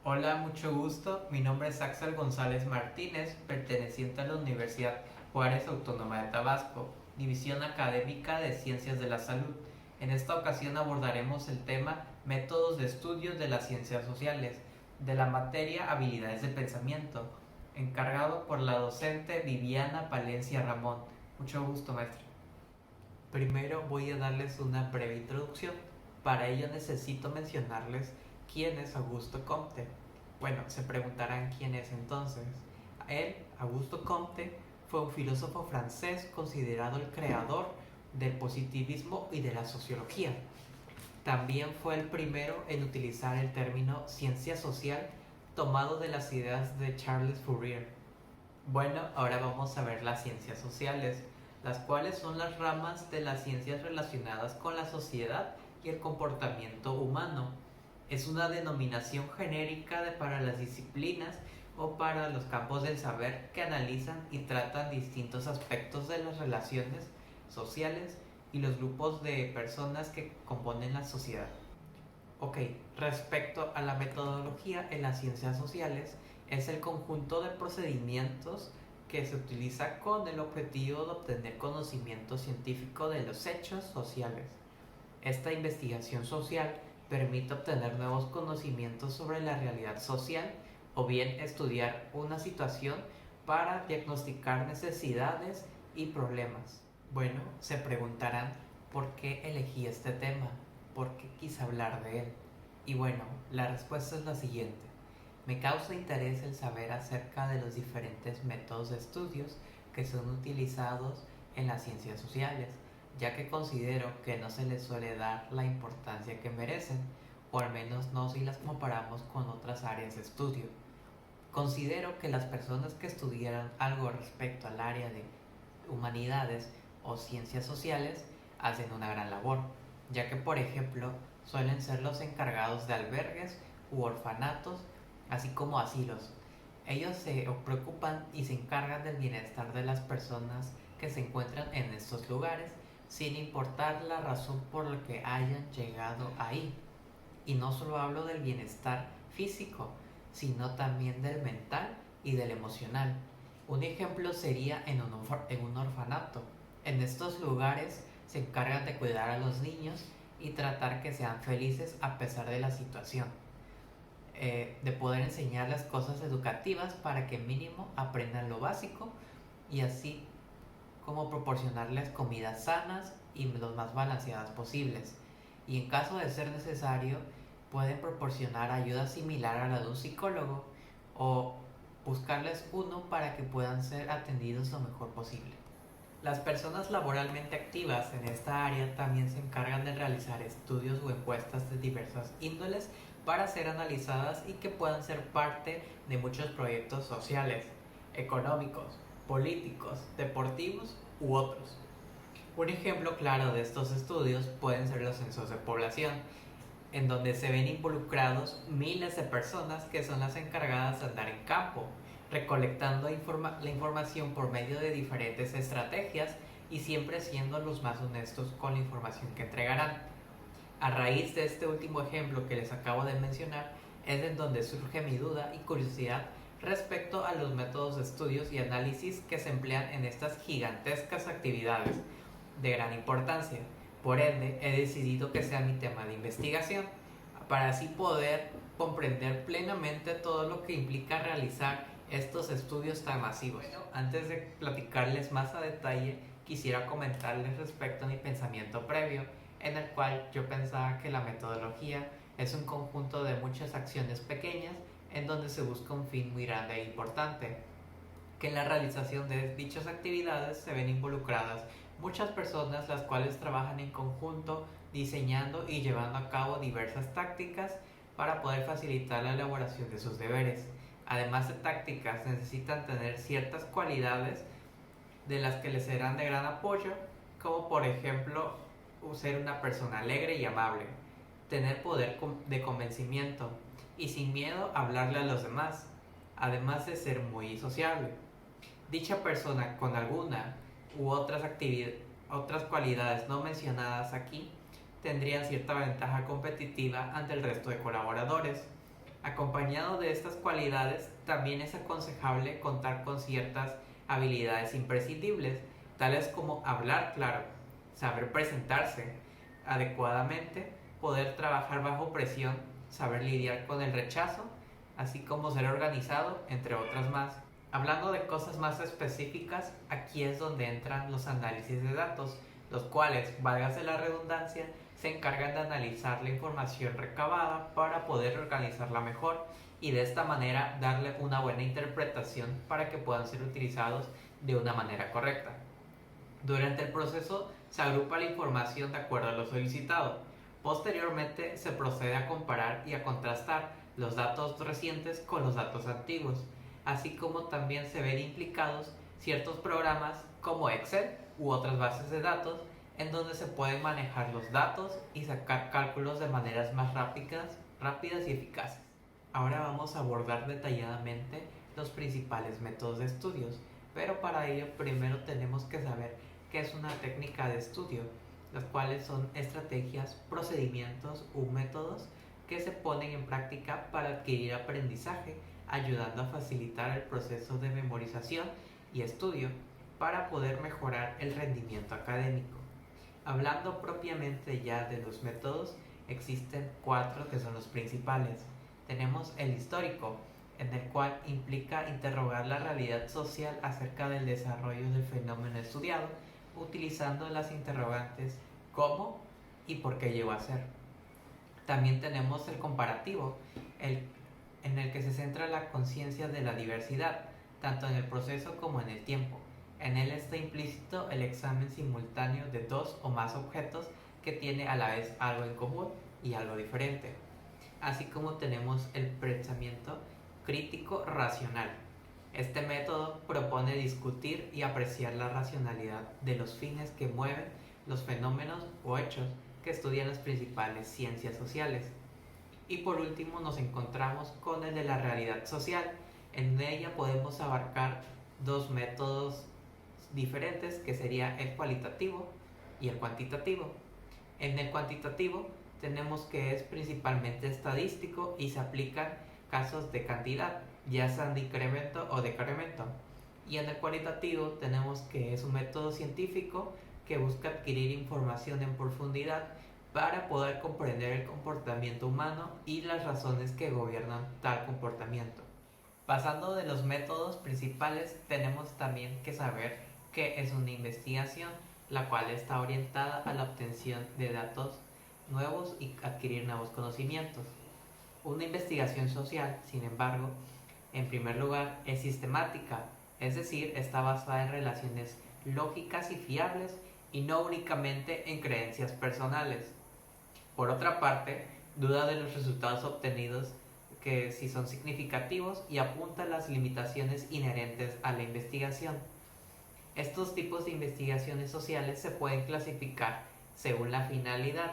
Hola, mucho gusto. Mi nombre es Axel González Martínez, perteneciente a la Universidad Juárez Autónoma de Tabasco, División Académica de Ciencias de la Salud. En esta ocasión abordaremos el tema Métodos de estudio de las ciencias sociales, de la materia Habilidades de Pensamiento, encargado por la docente Viviana Palencia Ramón. Mucho gusto, maestra. Primero voy a darles una breve introducción. Para ello necesito mencionarles quién es Augusto Comte. Bueno, se preguntarán quién es entonces. Él, Augusto Comte, fue un filósofo francés considerado el creador del positivismo y de la sociología. También fue el primero en utilizar el término ciencia social tomado de las ideas de Charles Fourier. Bueno, ahora vamos a ver las ciencias sociales, las cuales son las ramas de las ciencias relacionadas con la sociedad y el comportamiento humano. Es una denominación genérica para las disciplinas o para los campos del saber que analizan y tratan distintos aspectos de las relaciones sociales y los grupos de personas que componen la sociedad. Ok, respecto a la metodología en las ciencias sociales, es el conjunto de procedimientos que se utiliza con el objetivo de obtener conocimiento científico de los hechos sociales. Esta investigación social permite obtener nuevos conocimientos sobre la realidad social o bien estudiar una situación para diagnosticar necesidades y problemas. Bueno, se preguntarán por qué elegí este tema, por qué quise hablar de él. Y bueno, la respuesta es la siguiente. Me causa interés el saber acerca de los diferentes métodos de estudios que son utilizados en las ciencias sociales, ya que considero que no se les suele dar la importancia que merecen, o al menos no si las comparamos con otras áreas de estudio. Considero que las personas que estudiaran algo respecto al área de humanidades o ciencias sociales hacen una gran labor, ya que por ejemplo suelen ser los encargados de albergues u orfanatos, así como asilos. Ellos se preocupan y se encargan del bienestar de las personas que se encuentran en estos lugares, sin importar la razón por la que hayan llegado ahí. Y no solo hablo del bienestar físico, sino también del mental y del emocional. Un ejemplo sería en un orfanato. En estos lugares se encargan de cuidar a los niños y tratar que sean felices a pesar de la situación. De poder enseñarles cosas educativas para que mínimo aprendan lo básico y así como proporcionarles comidas sanas y lo más balanceadas posibles. Y en caso de ser necesario, pueden proporcionar ayuda similar a la de un psicólogo o buscarles uno para que puedan ser atendidos lo mejor posible. Las personas laboralmente activas en esta área también se encargan de realizar estudios o encuestas de diversas índoles para ser analizadas y que puedan ser parte de muchos proyectos sociales, económicos, políticos, deportivos u otros. Un ejemplo claro de estos estudios pueden ser los censos de población, en donde se ven involucrados miles de personas que son las encargadas de andar en campo, recolectando la información por medio de diferentes estrategias y siempre siendo los más honestos con la información que entregarán. A raíz de este último ejemplo que les acabo de mencionar, es en donde surge mi duda y curiosidad respecto a los métodos de estudios y análisis que se emplean en estas gigantescas actividades de gran importancia. Por ende, he decidido que sea mi tema de investigación, para así poder comprender plenamente todo lo que implica realizar estos estudios tan masivos. Bueno, antes de platicarles más a detalle, quisiera comentarles respecto a mi pensamiento previo, en el cual yo pensaba que la metodología es un conjunto de muchas acciones pequeñas en donde se busca un fin muy grande e importante, que en la realización de dichas actividades se ven involucradas muchas personas las cuales trabajan en conjunto diseñando y llevando a cabo diversas tácticas para poder facilitar la elaboración de sus deberes. Además de tácticas, necesitan tener ciertas cualidades de las que les serán de gran apoyo, como por ejemplo ser una persona alegre y amable, tener poder de convencimiento y sin miedo hablarle a los demás, además de ser muy sociable. Dicha persona con alguna u otras cualidades no mencionadas aquí tendrían cierta ventaja competitiva ante el resto de colaboradores. Acompañado de estas cualidades, también es aconsejable contar con ciertas habilidades imprescindibles, tales como hablar claro, saber presentarse adecuadamente, poder trabajar bajo presión, saber lidiar con el rechazo, así como ser organizado, entre otras más. Hablando de cosas más específicas, aquí es donde entran los análisis de datos, los cuales, válgase la redundancia, se encargan de analizar la información recabada para poder organizarla mejor y de esta manera darle una buena interpretación para que puedan ser utilizados de una manera correcta. Durante el proceso se agrupa la información de acuerdo a lo solicitado. Posteriormente se procede a comparar y a contrastar los datos recientes con los datos antiguos, así como también se ven implicados ciertos programas como Excel u otras bases de datos en donde se pueden manejar los datos y sacar cálculos de maneras más rápidas y eficaces. Ahora vamos a abordar detalladamente los principales métodos de estudios, pero para ello primero tenemos que saber qué es una técnica de estudio, las cuales son estrategias, procedimientos u métodos que se ponen en práctica para adquirir aprendizaje, ayudando a facilitar el proceso de memorización y estudio para poder mejorar el rendimiento académico. Hablando propiamente ya de los métodos, existen 4 que son los principales. Tenemos el histórico, en el cual implica interrogar la realidad social acerca del desarrollo del fenómeno estudiado, utilizando las interrogantes cómo y por qué llegó a ser. También tenemos el comparativo, en el que se centra la conciencia de la diversidad, tanto en el proceso como en el tiempo. En él está implícito el examen simultáneo de 2 o más objetos que tiene a la vez algo en común y algo diferente. Así como tenemos el pensamiento crítico racional. Este método propone discutir y apreciar la racionalidad de los fines que mueven los fenómenos o hechos que estudian las principales ciencias sociales. Y por último nos encontramos con el de la realidad social. En ella podemos abarcar 2 métodos diferentes, que sería el cualitativo y el cuantitativo. En el cuantitativo tenemos que es principalmente estadístico y se aplican casos de cantidad, ya sean de incremento o decremento. Y en el cualitativo tenemos que es un método científico que busca adquirir información en profundidad para poder comprender el comportamiento humano y las razones que gobiernan tal comportamiento. Pasando de los métodos principales, tenemos también que saber qué es una investigación, la cual está orientada a la obtención de datos nuevos y adquirir nuevos conocimientos. Una investigación social, sin embargo, en primer lugar, es sistemática, es decir, está basada en relaciones lógicas y fiables y no únicamente en creencias personales. Por otra parte, duda de los resultados obtenidos, que si son significativos, y apunta a las limitaciones inherentes a la investigación. Estos tipos de investigaciones sociales se pueden clasificar según la finalidad,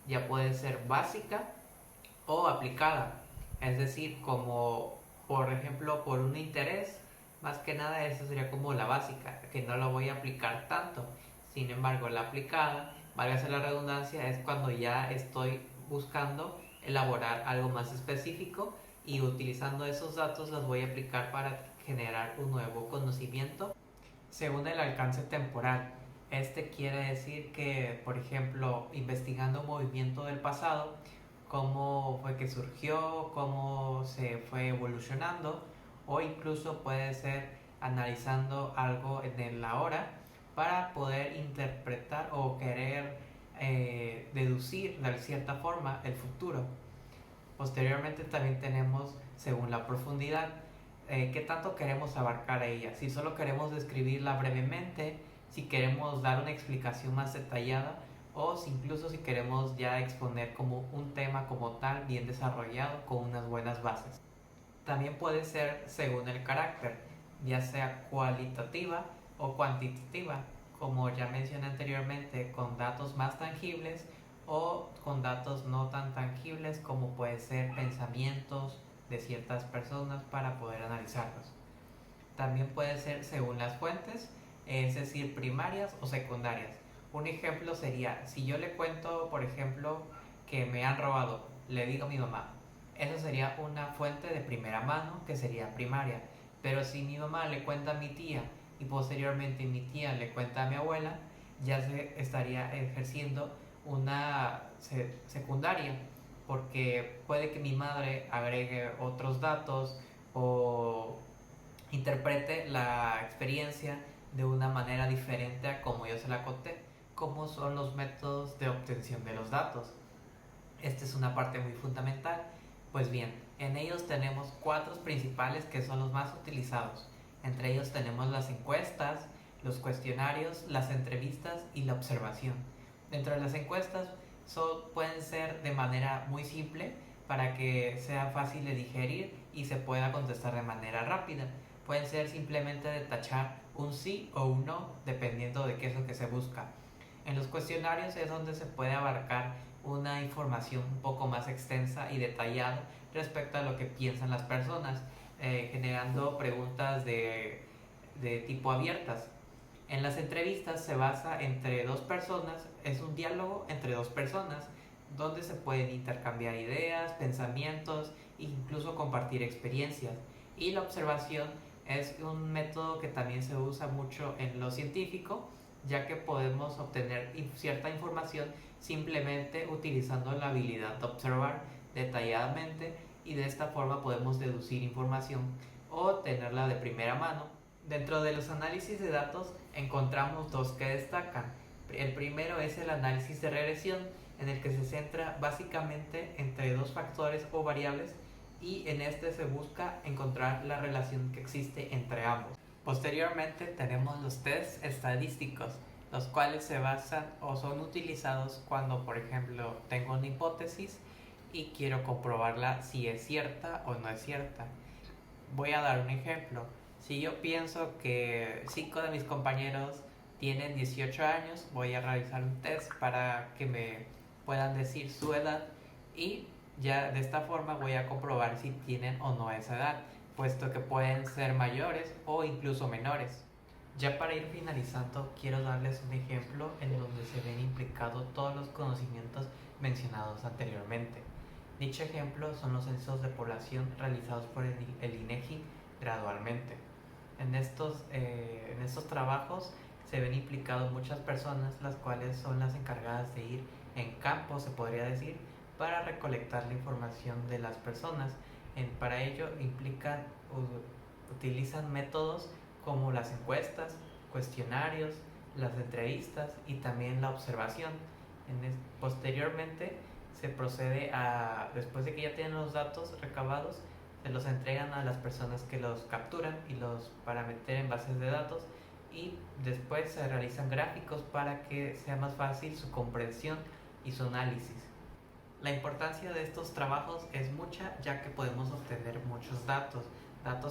ya puede ser básica o aplicada, es decir, como por ejemplo por un interés, más que nada eso sería como la básica, que no la voy a aplicar tanto. Sin embargo, la aplicada, válgase la redundancia, es cuando ya estoy buscando elaborar algo más específico y utilizando esos datos las voy a aplicar para generar un nuevo conocimiento según el alcance temporal. Este quiere decir que, por ejemplo, investigando un movimiento del pasado, cómo fue que surgió, cómo se fue evolucionando, o incluso puede ser analizando algo en el ahora para poder interpretar o querer deducir de cierta forma el futuro. Posteriormente también tenemos según la profundidad, qué tanto queremos abarcar a ella, si solo queremos describirla brevemente, si queremos dar una explicación más detallada o si incluso si queremos ya exponer como un tema como tal bien desarrollado con unas buenas bases. También puede ser según el carácter, ya sea cualitativa o cuantitativa, como ya mencioné anteriormente, con datos más tangibles o con datos no tan tangibles como puede ser pensamientos de ciertas personas para poder analizarlos. También puede ser según las fuentes, es decir, primarias o secundarias. Un ejemplo sería, si yo le cuento, por ejemplo, que me han robado, le digo a mi mamá, Esa sería una fuente de primera mano que sería primaria. Pero si mi mamá le cuenta a mi tía y posteriormente mi tía le cuenta a mi abuela, ya se estaría ejerciendo una secundaria, porque puede que mi madre agregue otros datos o interprete la experiencia de una manera diferente a como yo se la conté, como son los métodos de obtención de los datos. Esta es una parte muy fundamental. Pues bien, en ellos tenemos cuatro principales que son los más utilizados. Entre ellos tenemos las encuestas, los cuestionarios, las entrevistas y la observación. Dentro de las encuestas pueden ser de manera muy simple para que sea fácil de digerir y se pueda contestar de manera rápida. Pueden ser simplemente de tachar un sí o un no dependiendo de qué es lo que se busca. En los cuestionarios es donde se puede abarcar una información un poco más extensa y detallada respecto a lo que piensan las personas, generando preguntas de tipo abiertas. En las entrevistas se basa entre dos personas, es un diálogo entre dos personas, donde se pueden intercambiar ideas, pensamientos e incluso compartir experiencias. Y la observación es un método que también se usa mucho en lo científico, ya que podemos obtener cierta información simplemente utilizando la habilidad de observar detalladamente, y de esta forma podemos deducir información o tenerla de primera mano. Dentro de los análisis de datos encontramos dos que destacan. El primero es el análisis de regresión, en el que se centra básicamente entre dos factores o variables, y en este se busca encontrar la relación que existe entre ambos. Posteriormente tenemos los tests estadísticos, los cuales se basan o son utilizados cuando, por ejemplo, tengo una hipótesis y quiero comprobarla si es cierta o no es cierta. Voy a dar un ejemplo. Si yo pienso que 5 de mis compañeros tienen 18 años, voy a realizar un test para que me puedan decir su edad, y ya de esta forma voy a comprobar si tienen o no esa edad, puesto que pueden ser mayores o incluso menores. Ya para ir finalizando, quiero darles un ejemplo en donde se ven implicados todos los conocimientos mencionados anteriormente. Dicho ejemplo son los censos de población realizados por el INEGI gradualmente. En estos trabajos se ven implicados muchas personas, las cuales son las encargadas de ir en campo, se podría decir, para recolectar la información de las personas. Para ello utilizan métodos como las encuestas, cuestionarios, las entrevistas y también la observación. Posteriormente se procede después de que ya tienen los datos recabados, se los entregan a las personas que los capturan para meter en bases de datos, y después se realizan gráficos para que sea más fácil su comprensión y su análisis. La importancia de estos trabajos es mucha, ya que podemos obtener muchos datos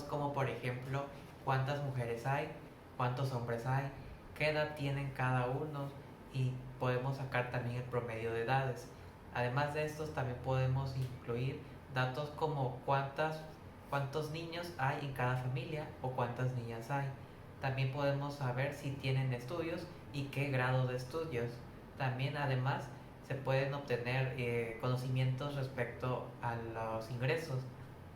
como por ejemplo cuántas mujeres hay, cuántos hombres hay, qué edad tienen cada uno, y podemos sacar también el promedio de edades. Además de estos también podemos incluir datos como cuántos niños hay en cada familia o cuántas niñas hay. También podemos saber si tienen estudios y qué grado de estudios. También además se pueden obtener conocimientos respecto a los ingresos,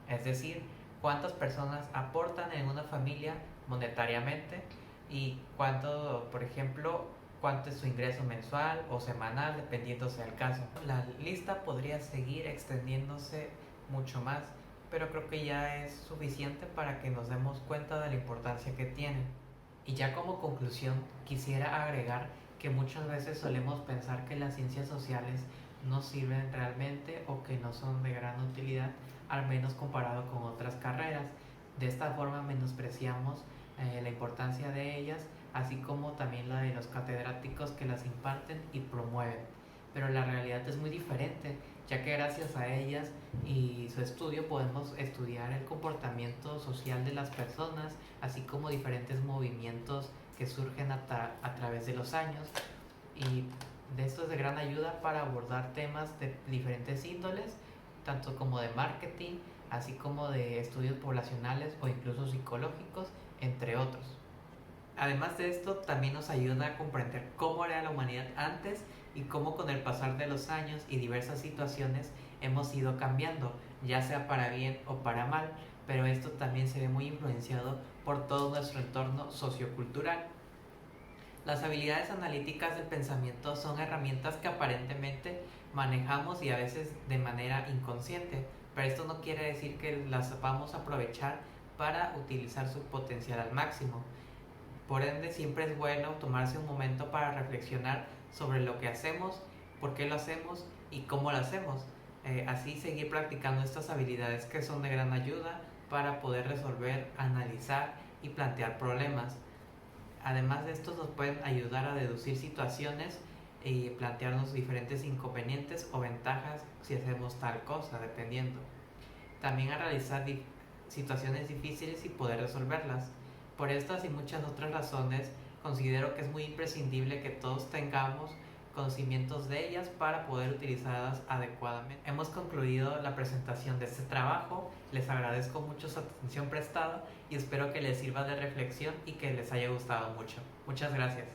es decir, cuántas personas aportan en una familia monetariamente y por ejemplo, cuánto es su ingreso mensual o semanal, dependiendo sea el caso. La lista podría seguir extendiéndose mucho más, pero creo que ya es suficiente para que nos demos cuenta de la importancia que tienen. Y ya como conclusión, quisiera agregar que muchas veces solemos pensar que las ciencias sociales no sirven realmente o que no son de gran utilidad, al menos comparado con otras carreras. De esta forma menospreciamos la importancia de ellas, así como también la de los catedráticos que las imparten y promueven. Pero la realidad es muy diferente, ya que gracias a ellas y su estudio podemos estudiar el comportamiento social de las personas, así como diferentes movimientos que surgen a través de los años, y de esto es de gran ayuda para abordar temas de diferentes índoles, tanto como de marketing, así como de estudios poblacionales o incluso psicológicos, entre otros. Además de esto, también nos ayuda a comprender cómo era la humanidad antes y cómo con el pasar de los años y diversas situaciones hemos ido cambiando, ya sea para bien o para mal, pero esto también se ve muy influenciado por todo nuestro entorno sociocultural. Las habilidades analíticas del pensamiento son herramientas que aparentemente manejamos y a veces de manera inconsciente, pero esto no quiere decir que las vamos a aprovechar para utilizar su potencial al máximo. Por ende, siempre es bueno tomarse un momento para reflexionar sobre lo que hacemos, por qué lo hacemos y cómo lo hacemos. Así seguir practicando estas habilidades que son de gran ayuda para poder resolver, analizar y plantear problemas. Además de esto nos pueden ayudar a deducir situaciones y plantearnos diferentes inconvenientes o ventajas si hacemos tal cosa, dependiendo. También a realizar situaciones difíciles y poder resolverlas. Por estas y muchas otras razones, considero que es muy imprescindible que todos tengamos conocimientos de ellas para poder utilizarlas adecuadamente. Hemos concluido la presentación de este trabajo, les agradezco mucho su atención prestada y espero que les sirva de reflexión y que les haya gustado mucho. Muchas gracias.